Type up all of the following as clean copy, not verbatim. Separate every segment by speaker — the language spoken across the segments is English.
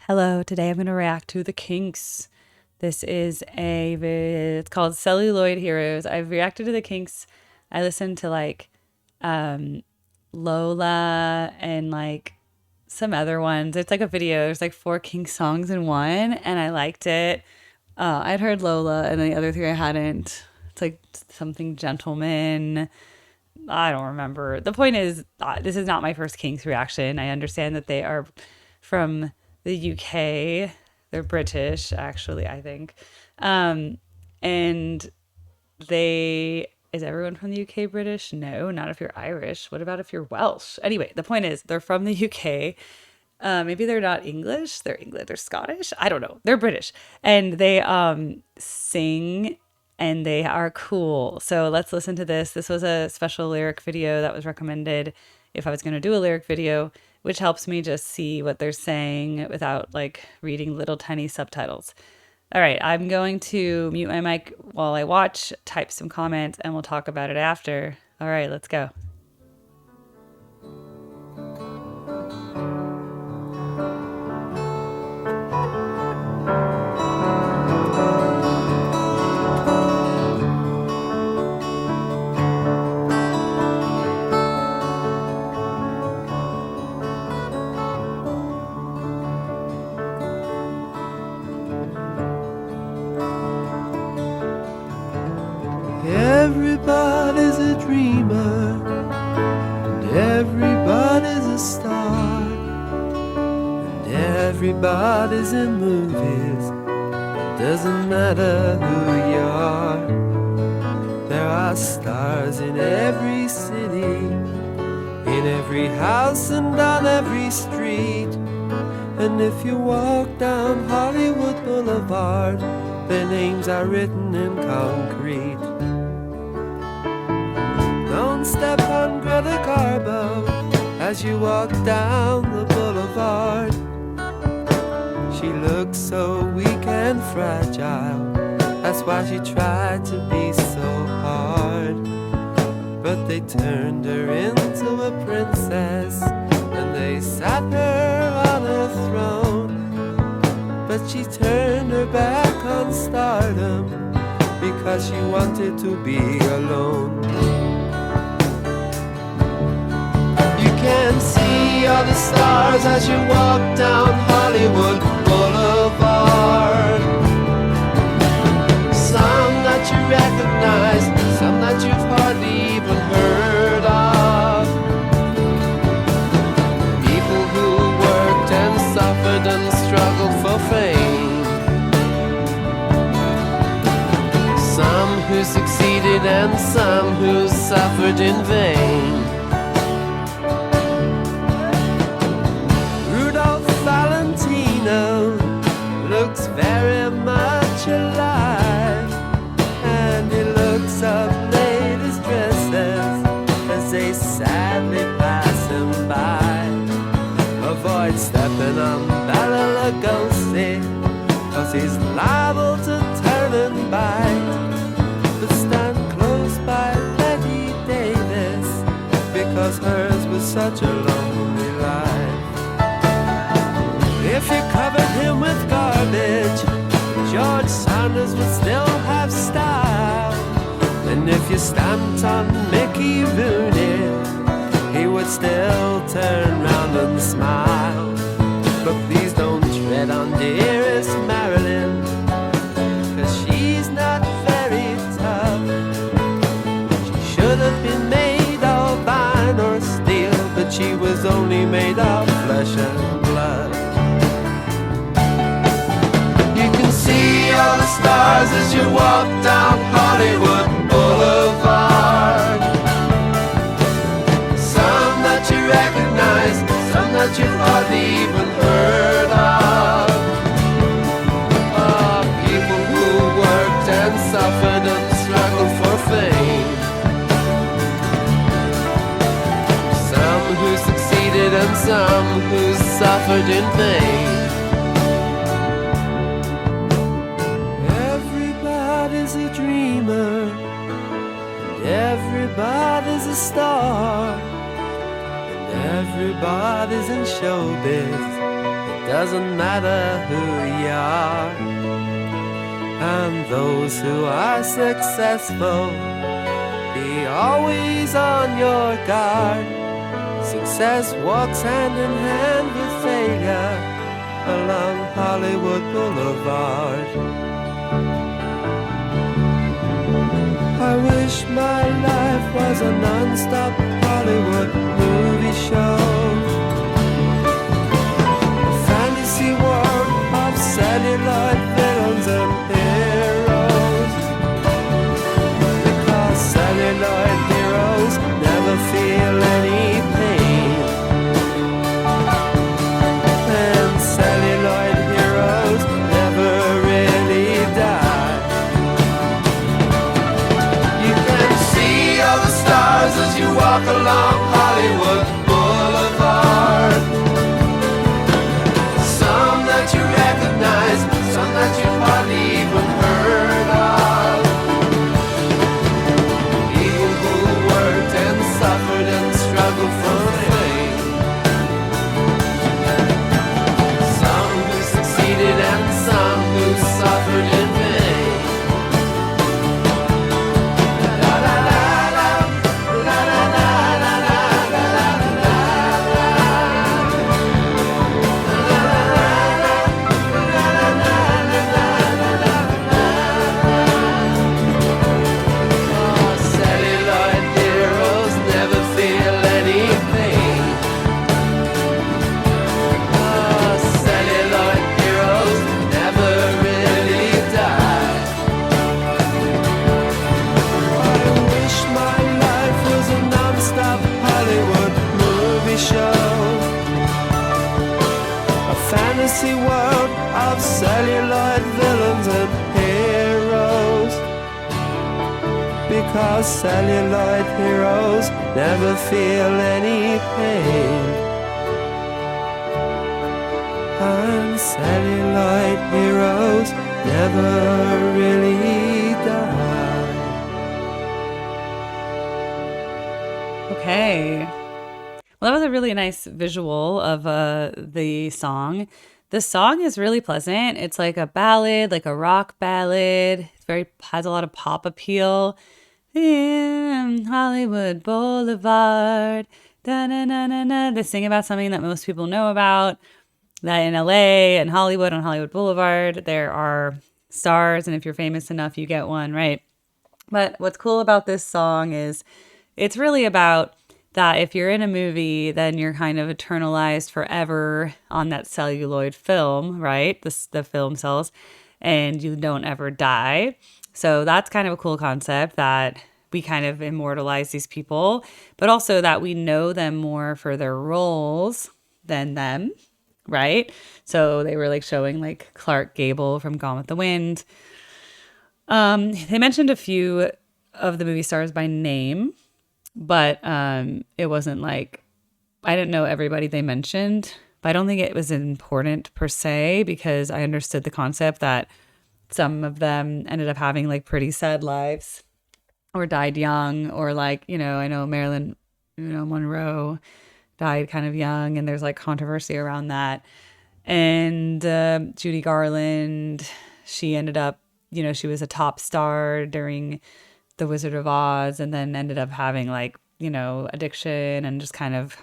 Speaker 1: Hello, today I'm going to react to the KINKS. It's called Celluloid Heroes. I've reacted to the KINKS. I listened to Lola and some other ones. It's like a video. There's like 4 KINKS songs in one, and I liked it. I'd heard Lola, and the other 3 I hadn't. It's like something gentleman. I don't remember. The point is, this is not my first KINKS reaction. I understand that they are from the UK. They're British, actually, I think. And is everyone from the UK British? No, not if you're Irish. What about if you're Welsh? Anyway, the point is, they're from the UK. Maybe they're not English. They're English. They're Scottish. I don't know. They're British, and they sing, and they are cool. So let's listen to this. This was a special lyric video that was recommended if I was going to do a lyric video, which helps me just see what they're saying without reading little tiny subtitles. All right, I'm going to mute my mic while I watch, type some comments, and we'll talk about it after. All right, let's go.
Speaker 2: Everybody's a dreamer, and everybody's a star, and everybody's in movies. Doesn't matter who you are. There are stars in every city, in every house and on every street. And if you walk down Hollywood Boulevard, their names are written in concrete. Don't step on Greta Garbo as you walk down the boulevard. She looks so weak and fragile, that's why she tried to be so hard. But they turned her into a princess, and they sat her on a throne. But she turned her back on stardom because she wanted to be alone. You can see all the stars as you walk down Hollywood Boulevard. Some that you recognize, some that you've hardly even heard of. People who worked and suffered and struggled for fame. Some who succeeded and some who suffered in vain. Looks very much alive, and he looks up ladies' dresses as they sadly pass him by. Avoid stepping on Bella Lugosi, cause he's liable to turn and bite. But stand close by Betty Davis, because hers was such a lonely life. If you covered him with garbage, George Sanders would still have style. And if you stamped on Mickey Rooney, he would still turn round and smile. But please don't tread on dearest Marilyn, cause she's not very tough. She should have been made of iron or steel, but she was only made of flesh and blood. All the stars as you walk down Hollywood Boulevard. Some that you recognize, some that you've hardly even heard of. People who worked and suffered and struggled for fame. Some who succeeded and some who suffered in vain. A dreamer, and everybody's a star, and everybody's in showbiz. It doesn't matter matter who you are. And those who are successful, be always on your guard. Success walks hand in hand with failure along Hollywood Boulevard. I wish my life was a non-stop Hollywood movie show, a fantasy world of celluloid villains and heroes, because celluloid heroes never feel any pain, and celluloid heroes never really die. You can see all the stars as you walk along Hollywood Boulevard. Some that you recognize, some that you've hardly even heard of. People who worked and suffered and struggled for fame. Some who succeeded and some who suffered in vain. La la la la, la la la la la la la la Oh, celluloid heroes never feel any pain. Oh, celluloid heroes never really die. I wish my life was a non-stop Hollywood movie show, a fantasy world of celluloid villains and heroes, because celluloid heroes never feel any pain, and celluloid heroes never really die.
Speaker 1: Okay. Well, that was a really nice visual of the song. The song is really pleasant. It's like a ballad, like a rock ballad. It's very has a lot of pop appeal. In Hollywood Boulevard. Da-na-na-na-na. They sing about something that most people know about. That in LA and Hollywood, on Hollywood Boulevard, there are stars, and if you're famous enough, you get one, right? But what's cool about this song is it's really about that if you're in a movie, then you're kind of eternalized forever on that celluloid film, right? The film cells, and you don't ever die. So that's kind of a cool concept that we kind of immortalize these people, but also that we know them more for their roles than them, right? So they were like showing like Clark Gable from Gone with the Wind. They mentioned a few of the movie stars by name, but it wasn't like, I didn't know everybody they mentioned, but I don't think it was important per se, because I understood the concept that some of them ended up having like pretty sad lives or died young, or like, I know Marilyn, Monroe died kind of young, and there's like controversy around that. And Judy Garland, she ended up, she was a top star during The Wizard of Oz, and then ended up having like, addiction, and just kind of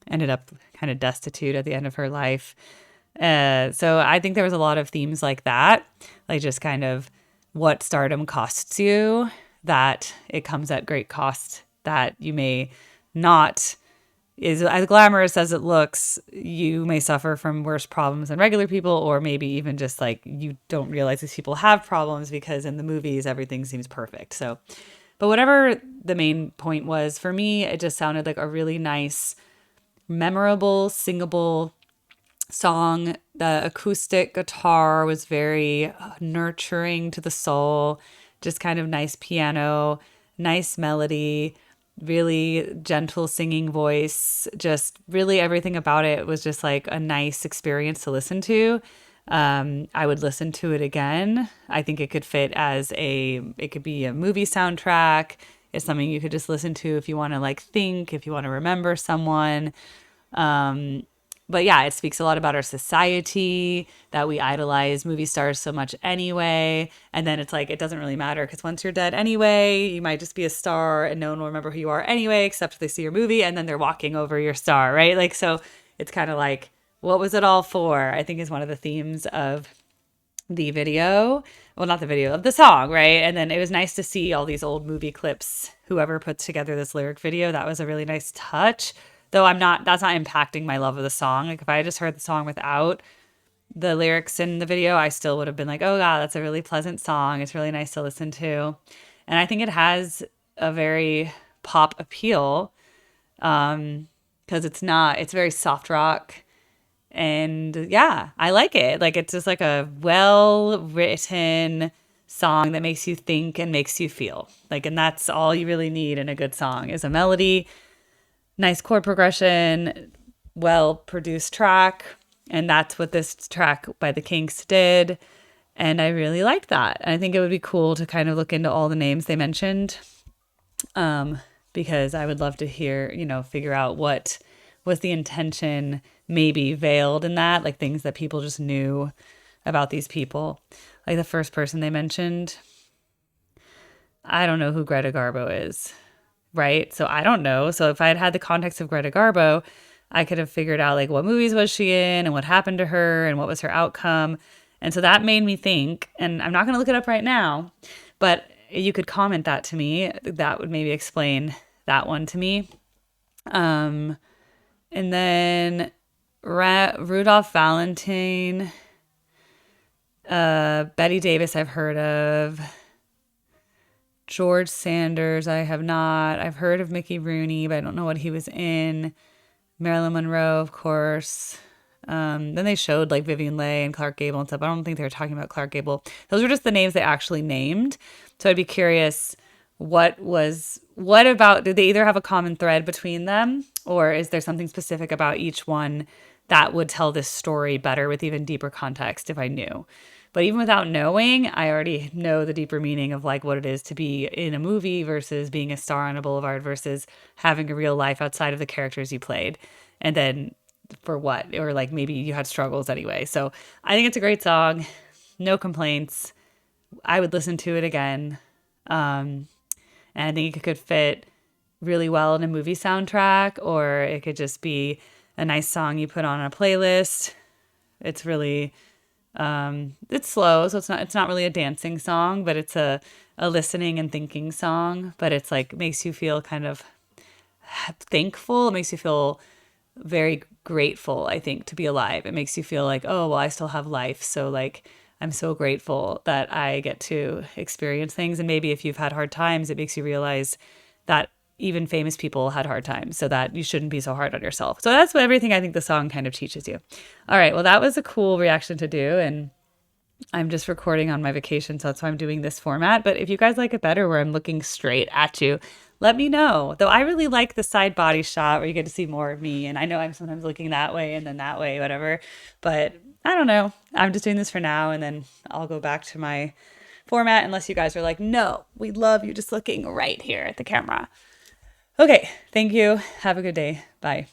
Speaker 1: ended up kind of destitute at the end of her life. So I think there was a lot of themes like that, like just kind of what stardom costs you, that it comes at great cost, that you may not is as glamorous as it looks. You may suffer from worse problems than regular people, or maybe even just like you don't realize these people have problems because in the movies everything seems perfect. So, but whatever the main point was, for me, it just sounded like a really nice, memorable, singable song. The acoustic guitar was very nurturing to the soul, just kind of nice piano, nice melody, really gentle singing voice. Just really everything about it was just like a nice experience to listen to. I would listen to it again. I think it could fit as it could be a movie soundtrack. It's something you could just listen to if you want to like think, if you want to remember someone. But yeah, it speaks a lot about our society, that we idolize movie stars so much anyway. And then it's like, it doesn't really matter because once you're dead anyway, you might just be a star and no one will remember who you are anyway, except if they see your movie and then they're walking over your star, right? Like, so it's kind of like, what was it all for? I think is one of the themes of the video. Well, not the video, of the song, right? And then it was nice to see all these old movie clips. Whoever put together this lyric video, that was a really nice touch. Though that's not impacting my love of the song. Like if I had just heard the song without the lyrics in the video, I still would have been like, oh God, that's a really pleasant song. It's really nice to listen to. And I think it has a very pop appeal because it's very soft rock. And yeah, I like it. Like it's just like a well written song that makes you think and makes you feel. Like, and that's all you really need in a good song is a melody, nice chord progression, well produced track. And that's what this track by the Kinks did. And I really like that. And I think it would be cool to kind of look into all the names they mentioned, because I would love to hear, figure out what was the intention maybe veiled in that, like things that people just knew about these people. Like the first person they mentioned, I don't know who Greta Garbo is, right? So I don't know. So if I had had the context of Greta Garbo, I could have figured out like what movies was she in and what happened to her and what was her outcome. And so that made me think, and I'm not going to look it up right now, but you could comment that to me. That would maybe explain that one to me. And then Rudolph Valentine, Betty Davis I've heard of. George Sanders I have not. I've heard of Mickey Rooney, but I don't know what he was in. Marilyn Monroe, of course. Then they showed like Vivian Leigh and Clark Gable and stuff. I don't think they were talking about Clark Gable. Those were just the names they actually named. So I'd be curious, what about, did they either have a common thread between them, or is there something specific about each one that would tell this story better with even deeper context if I knew? But even without knowing, I already know the deeper meaning of like what it is to be in a movie versus being a star on a boulevard versus having a real life outside of the characters you played. And then for what? Or like maybe you had struggles anyway. So I think it's a great song. No complaints. I would listen to it again. And I think it could fit really well in a movie soundtrack, or it could just be a nice song you put on a playlist. It's really, it's slow, so it's not really a dancing song, but it's a listening and thinking song. But it's like makes you feel kind of thankful. It makes you feel very grateful, I think, to be alive. It makes you feel like, oh, well, I still have life. So like, I'm so grateful that I get to experience things. And maybe if you've had hard times, it makes you realize that even famous people had hard times, so that you shouldn't be so hard on yourself. So that's what everything I think the song kind of teaches you. All right. Well, that was a cool reaction to do. And I'm just recording on my vacation, so that's why I'm doing this format. But if you guys like it better where I'm looking straight at you, let me know. Though I really like the side body shot where you get to see more of me. And I know I'm sometimes looking that way and then that way, whatever. But I don't know. I'm just doing this for now, and then I'll go back to my format unless you guys are like, no, we love you just looking right here at the camera. Okay. Thank you. Have a good day. Bye.